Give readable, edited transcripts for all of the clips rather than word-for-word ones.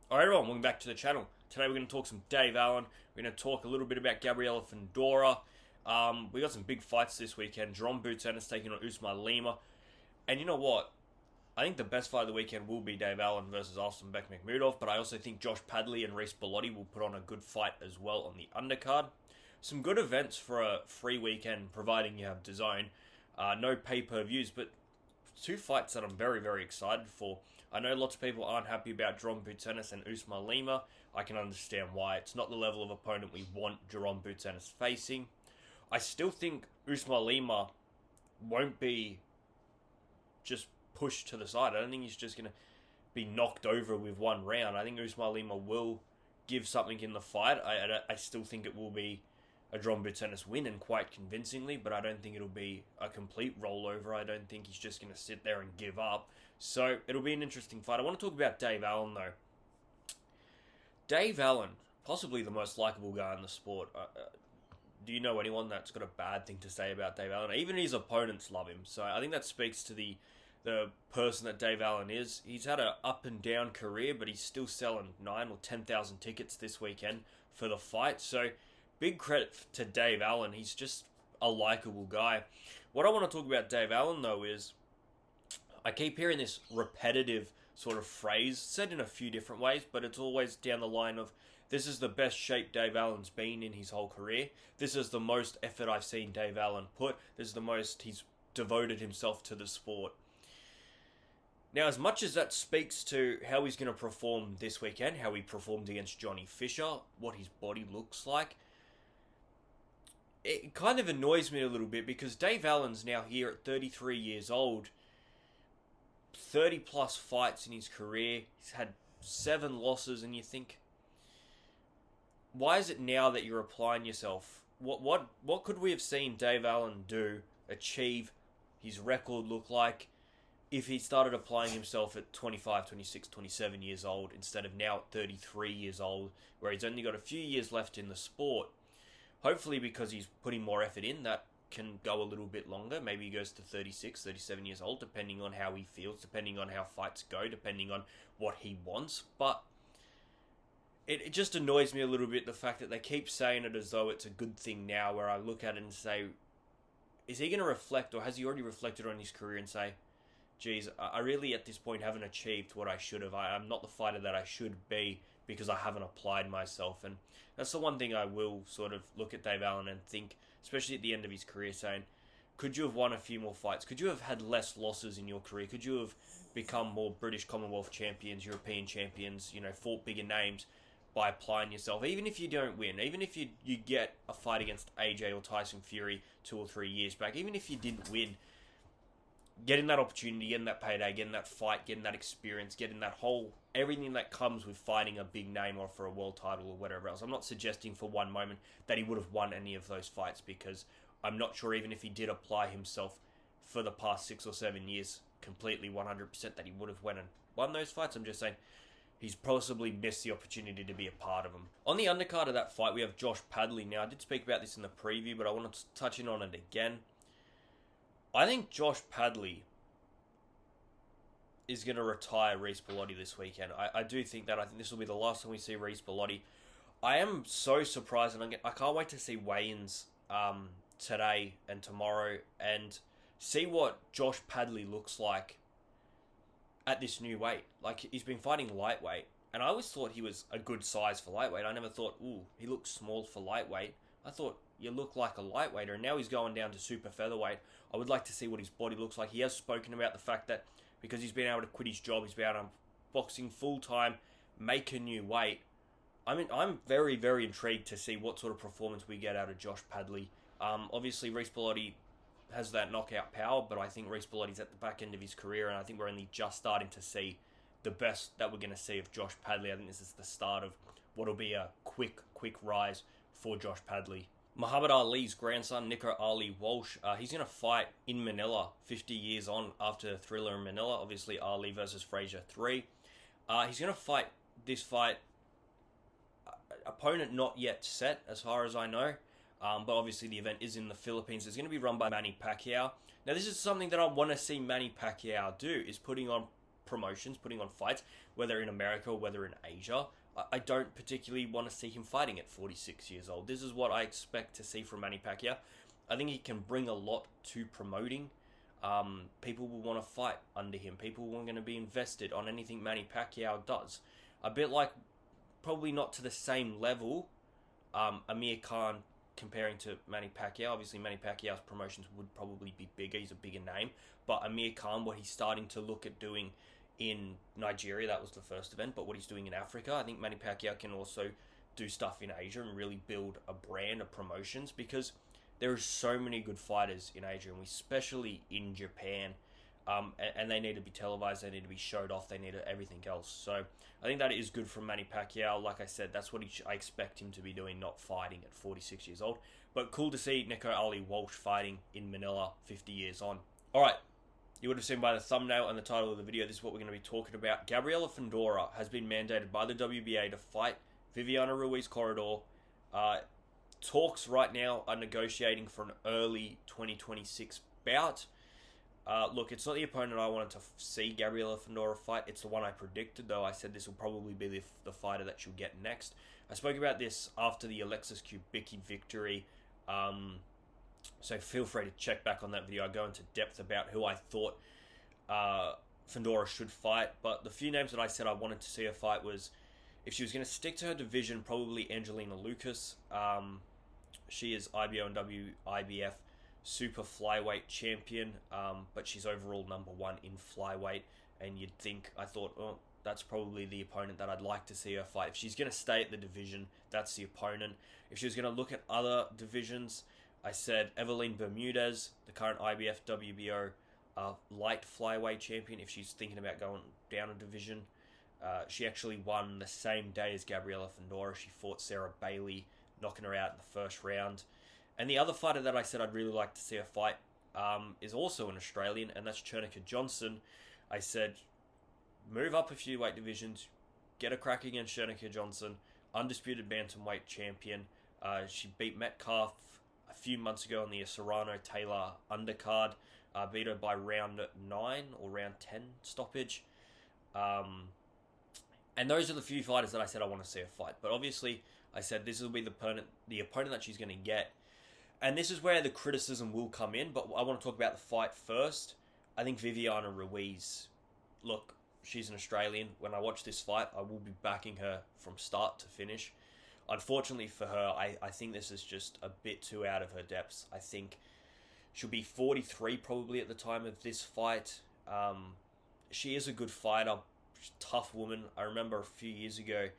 Alright everyone, welcome back to the channel. Today we're going to talk some Dave Allen. We're going to talk a little bit about Gabriela Fundora. We got some big fights this weekend. Jerome Ennis taking on Usman Lima. And you know what? I think the best fight of the weekend will be Dave Allen versus Austin Makhmudov, but I also think Josh Padley and Reece Bellotti will put on a good fight as well on the undercard. Some good events for a free weekend, providing you have DAZN. No pay-per-views, but two fights that I'm very, very excited for. I know lots of people aren't happy about Jerome Ennis and Usman Lima. I can understand why. It's not the level of opponent we want Jerome Ennis facing. I still think Usman Lima won't be just pushed to the side. I don't think he's just going to be knocked over with one round. I think Usman Lima will give something in the fight. I still think it will be a Jerome Ennis win, and quite convincingly, but I don't think it'll be a complete rollover. I don't think he's just going to sit there and give up. So it'll be an interesting fight. I want to talk about Dave Allen, though. Dave Allen, possibly the most likable guy in the sport. Do you know anyone that's got a bad thing to say about Dave Allen? Even his opponents love him. So I think that speaks to the person that Dave Allen is. He's had an up and down career, but he's still selling 9 or 10,000 tickets this weekend for the fight. So big credit to Dave Allen. He's just a likable guy. What I want to talk about Dave Allen, though, is I keep hearing this repetitive sort of phrase said in a few different ways, but it's always down the line of, this is the best shape Dave Allen's been in his whole career. This is the most effort I've seen Dave Allen put. This is the most he's devoted himself to the sport. Now, as much as that speaks to how he's going to perform this weekend, how he performed against Johnny Fisher, what his body looks like, it kind of annoys me a little bit, because Dave Allen's now here at 33 years old, 30 plus fights in his career. He's had 7 losses, and you think, why is it now that you're applying yourself? What could we have seen Dave Allen do, achieve, his record look like, if he started applying himself at 25, 26, 27 years old instead of now at 33 years old, where he's only got a few years left in the sport? Hopefully, because he's putting more effort in, that can go a little bit longer. Maybe he goes to 36, 37 years old, depending on how he feels, depending on how fights go, depending on what he wants. But it just annoys me a little bit, the fact that they keep saying it as though it's a good thing now, where I look at it and say, is he going to reflect, or has he already reflected on his career and say, geez, I really at this point haven't achieved what I should have. I'm not the fighter that I should be because I haven't applied myself. And that's the one thing I will sort of look at Dave Allen and think, especially at the end of his career, saying, could you have won a few more fights? Could you have had less losses in your career? Could you have become more British Commonwealth champions, European champions, fought bigger names by applying yourself? Even if you don't win, even if you get a fight against AJ or Tyson Fury 2 or 3 years back, even if you didn't win, getting that opportunity, getting that payday, getting that fight, getting that experience, getting that whole, everything that comes with fighting a big name or for a world title or whatever else. I'm not suggesting for one moment that he would have won any of those fights, because I'm not sure, even if he did apply himself for the past 6 or 7 years completely 100%, that he would have won and won those fights. I'm just saying he's possibly missed the opportunity to be a part of them. On the undercard of that fight, we have Josh Padley. Now, I did speak about this in the preview, but I want to touch in on it again. I think Josh Padley is going to retire Reece Bellotti this weekend. I do think that. I think this will be the last time we see Reece Bellotti. I am so surprised, and I can't wait to see weigh-ins today and tomorrow and see what Josh Padley looks like at this new weight. Like, he's been fighting lightweight, and I always thought he was a good size for lightweight. I never thought, ooh, he looks small for lightweight. I thought, you look like a lightweighter, and now he's going down to super featherweight. I would like to see what his body looks like. He has spoken about the fact that because he's been able to quit his job, he's been able to boxing full-time, make a new weight. I mean, I'm very, very intrigued to see what sort of performance we get out of Josh Padley. Obviously, Reece Bellotti has that knockout power, but I think Reece Bellotti's at the back end of his career, and I think we're only just starting to see the best that we're going to see of Josh Padley. I think this is the start of what will be a quick rise for Josh Padley. Muhammad Ali's grandson, Nico Ali Walsh, he's going to fight in Manila 50 years on after Thriller in Manila. Obviously, Ali versus Frazier 3. He's going to fight this fight. Opponent not yet set, as far as I know. But obviously, the event is in the Philippines. It's going to be run by Manny Pacquiao. Now, this is something that I want to see Manny Pacquiao do, is putting on promotions, putting on fights, whether in America or whether in Asia. I don't particularly want to see him fighting at 46 years old. This is what I expect to see from Manny Pacquiao. I think he can bring a lot to promoting. People will want to fight under him. People are going to be invested on anything Manny Pacquiao does. A bit like, probably not to the same level, Amir Khan comparing to Manny Pacquiao. Obviously, Manny Pacquiao's promotions would probably be bigger. He's a bigger name. But Amir Khan, what he's starting to look at doing in Nigeria, that was the first event, but what he's doing in Africa, I think Manny Pacquiao can also do stuff in Asia and really build a brand of promotions, because there are so many good fighters in Asia, and especially in Japan, and they need to be televised, they need to be showed off, they need everything else. So I think that is good from Manny Pacquiao. Like I said, that's what I expect him to be doing, not fighting at 46 years old. But cool to see Nico Ali Walsh fighting in Manila 50 years on. Alright, you would have seen by the thumbnail and the title of the video, this is what we're going to be talking about. Gabriela Fundora has been mandated by the WBA to fight Viviana Ruiz Corredor. Talks right now are negotiating for an early 2026 bout. Look, it's not the opponent I wanted to see Gabriela Fundora fight. It's the one I predicted, though. I said this will probably be the fighter that she'll get next. I spoke about this after the Alexis Kubicki victory. So feel free to check back on that video. I go into depth about who I thought Fundora should fight. But the few names that I said I wanted to see her fight was, if she was going to stick to her division, probably Angelina Lucas. She is IBO and WIBF super flyweight champion, but she's overall #1 in flyweight. And I thought, oh, that's probably the opponent that I'd like to see her fight. If she's going to stay at the division, that's the opponent. If she was going to look at other divisions, I said Evelyn Bermudez, the current IBF WBO light flyweight champion. If she's thinking about going down a division, she actually won the same day as Gabriela Fundora. She fought Sarah Bailey, knocking her out in the first round. And the other fighter that I said I'd really like to see her fight is also an Australian, and that's Chernica Johnson. I said, move up a few weight divisions, get a crack against Chernica Johnson, undisputed bantamweight champion. She beat Metcalf a few months ago on the Serrano-Taylor undercard, beat her by round 9 or round 10 stoppage. And those are the few fighters that I said I want to see her fight. But obviously, I said this will be the opponent that she's going to get. And this is where the criticism will come in, but I want to talk about the fight first. I think Viviana Ruiz, look, she's an Australian. When I watch this fight, I will be backing her from start to finish. Unfortunately for her, I think this is just a bit too out of her depths. I think she'll be 43 probably at the time of this fight. She is a good fighter, tough woman. I remember a few years ago,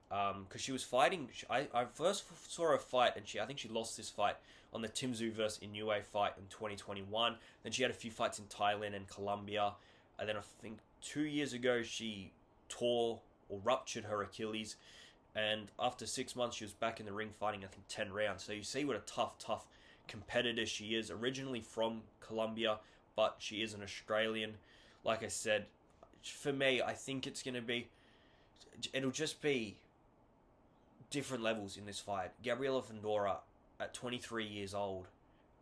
because she was fighting. I first saw her fight, and I think she lost this fight on the Tim Tszyu vs Inoue fight in 2021. Then she had a few fights in Thailand and Colombia. And then I think 2 years ago, she tore or ruptured her Achilles. And after 6 months, she was back in the ring fighting, I think, 10 rounds. So you see what a tough competitor she is. Originally from Colombia, but she is an Australian. Like I said, for me, I think it'll just be different levels in this fight. Gabriela Fundora, at 23 years old,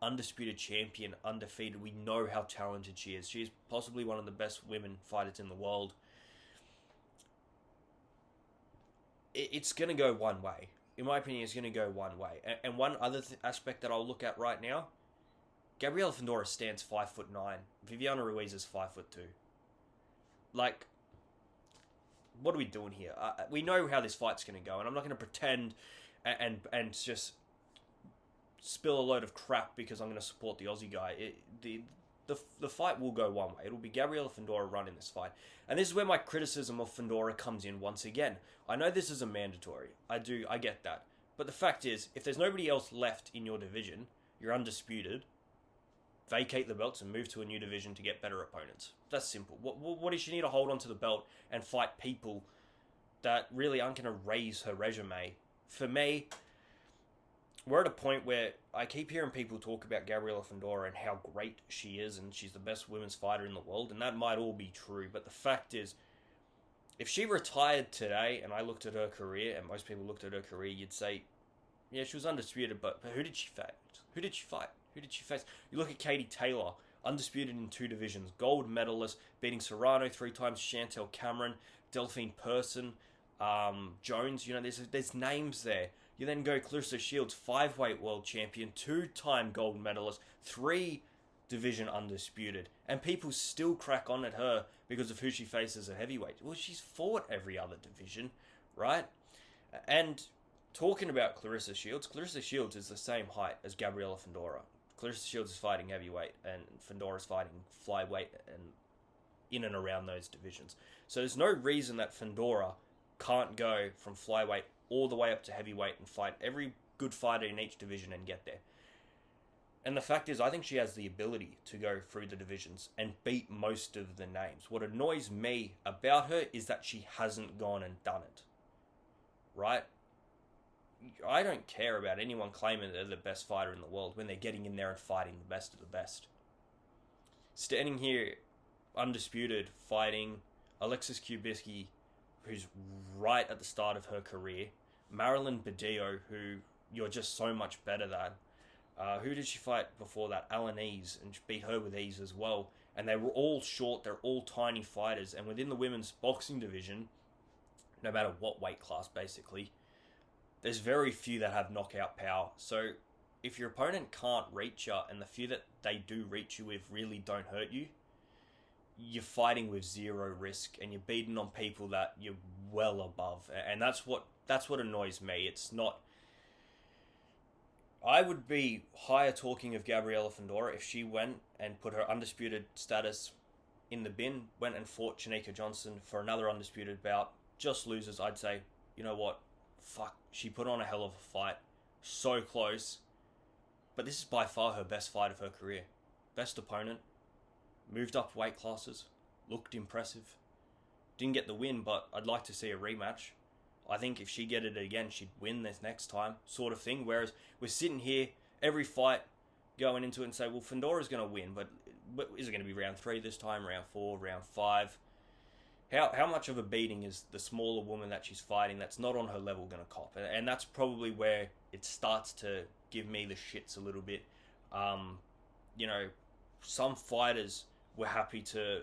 undisputed champion, undefeated. We know how talented she is. She is possibly one of the best women fighters in the world. It's going to go one way. In my opinion, it's going to go one way. And one other aspect that I'll look at right now, Gabriela Fundora stands 5'9". Viviana Ruiz is 5'2". Like, what are we doing here? We know how this fight's going to go, and I'm not going to pretend and just spill a load of crap because I'm going to support the Aussie guy. The fight will go one way. It'll be Gabriela Fundora running this fight. And this is where my criticism of Fundora comes in once again. I know this is a mandatory. I get that. But the fact is, if there's nobody else left in your division, you're undisputed, vacate the belts and move to a new division to get better opponents. That's simple. What does she need to hold onto the belt and fight people that really aren't going to raise her resume? For me, we're at a point where I keep hearing people talk about Gabriela Fundora and how great she is, and she's the best women's fighter in the world, and that might all be true. But the fact is, if she retired today and I looked at her career, and most people looked at her career, you'd say, yeah, she was undisputed, but who did she fight? Who did she fight? Who did she face? You look at Katie Taylor. undisputed in 2 divisions, gold medalist, beating Serrano 3 times, Chantel Cameron, Delphine Person, Jones. You know, there's names there. You then go Clarissa Shields, 5-weight world champion, 2-time gold medalist, 3 division undisputed, and people still crack on at her because of who she faces at heavyweight. Well, she's fought every other division, right? And talking about Clarissa Shields is the same height as Gabriela Fundora. Clarissa Shields is fighting heavyweight, and Fundora's fighting flyweight, and in and around those divisions. So there's no reason that Fundora can't go from flyweight all the way up to heavyweight and fight every good fighter in each division and get there. And the fact is, I think she has the ability to go through the divisions and beat most of the names. What annoys me about her is that she hasn't gone and done it. Right? I don't care about anyone claiming they're the best fighter in the world when they're getting in there and fighting the best of the best. Standing here, undisputed, fighting Alexis Kubicki, who's right at the start of her career, Marilyn Badillo, who you're just so much better than. Who did she fight before that? Alanese, and she beat her with ease as well. And they were all short, they're all tiny fighters. And within the women's boxing division, no matter what weight class, basically, there's very few that have knockout power. So if your opponent can't reach you, and the few that they do reach you with really don't hurt you, you're fighting with zero risk, and you're beating on people that you're well above. And that's what annoys me. It's not... I would be higher talking of Gabriela Fundora if she went and put her undisputed status in the bin, went and fought Janika Johnson for another undisputed bout, just loses. I'd say, you know what, fuck, she put on a hell of a fight, so close, but this is by far her best fight of her career. Best opponent, moved up weight classes, looked impressive, didn't get the win, but I'd like to see a rematch. I think if she get it again, she'd win this next time, sort of thing. Whereas we're sitting here, every fight, going into it and say, well, Fundora's going to win, but is it going to be round 3 this time, round 4, round 5? How much of a beating is the smaller woman that she's fighting that's not on her level going to cop? And that's probably where it starts to give me the shits a little bit. You know, some fighters were happy to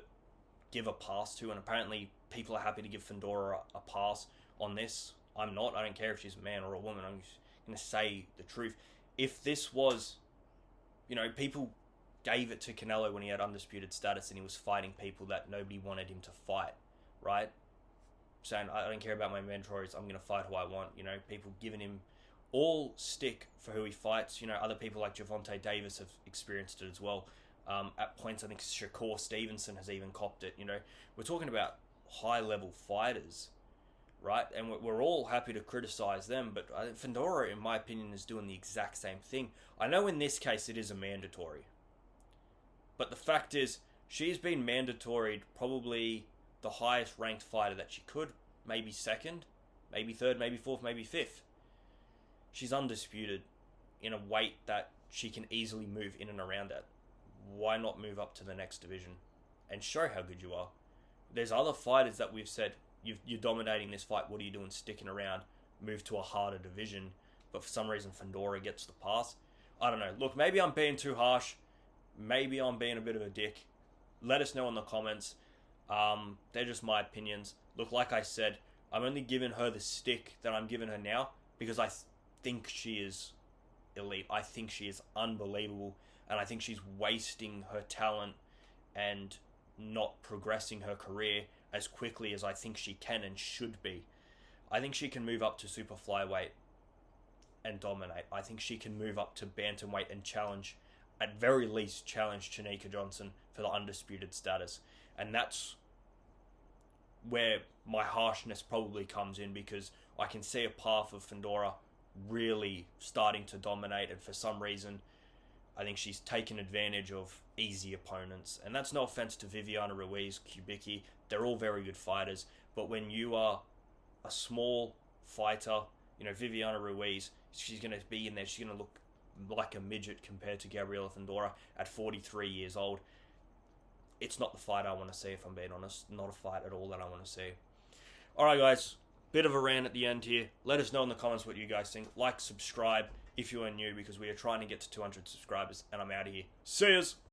give a pass to, and apparently people are happy to give Fundora a pass on this. I'm not. I don't care if she's a man or a woman. I'm just going to say the truth. If this was, you know, people gave it to Canelo when he had undisputed status and he was fighting people that nobody wanted him to fight, right? Saying, I don't care about my mentors, I'm going to fight who I want. You know, people giving him all stick for who he fights. You know, other people like Javonte Davis have experienced it as well. At points, I think Shakur Stevenson has even copped it. You know, we're talking about high-level fighters, right? And we're all happy to criticize them, but I think Fundora, in my opinion, is doing the exact same thing. I know in this case it is a mandatory, but the fact is, she's been mandatoried probably the highest ranked fighter that she could, maybe second, maybe third, maybe fourth, maybe fifth. She's undisputed in a weight that she can easily move in and around at. Why not move up to the next division and show how good you are? There's other fighters that we've said, you're dominating this fight, what are you doing sticking around? Move to a harder division. But for some reason, Fundora gets the pass. I don't know. Look, maybe I'm being too harsh. Maybe I'm being a bit of a dick. Let us know in the comments. They're just my opinions. Look, like I said, I'm only giving her the stick that I'm giving her now because I think she is elite. I think she is unbelievable. And I think she's wasting her talent and not progressing her career as quickly as I think she can and should be. I think she can move up to super flyweight and dominate. I think she can move up to bantamweight and challenge, at very least challenge Janika Johnson for the undisputed status. And that's where my harshness probably comes in, because I can see a path of Fundora really starting to dominate, and for some reason I think she's taken advantage of easy opponents. And that's no offense to Viviana Ruiz, Kubicki. They're all very good fighters. But when you are a small fighter, you know, Viviana Ruiz, she's going to be in there. She's going to look like a midget compared to Gabriela Fundora at 43 years old. It's not the fight I want to see, if I'm being honest. Not a fight at all that I want to see. Alright guys, bit of a rant at the end here. Let us know in the comments what you guys think. Like, subscribe if you are new, because we are trying to get to 200 subscribers, and I'm out of here. See yous!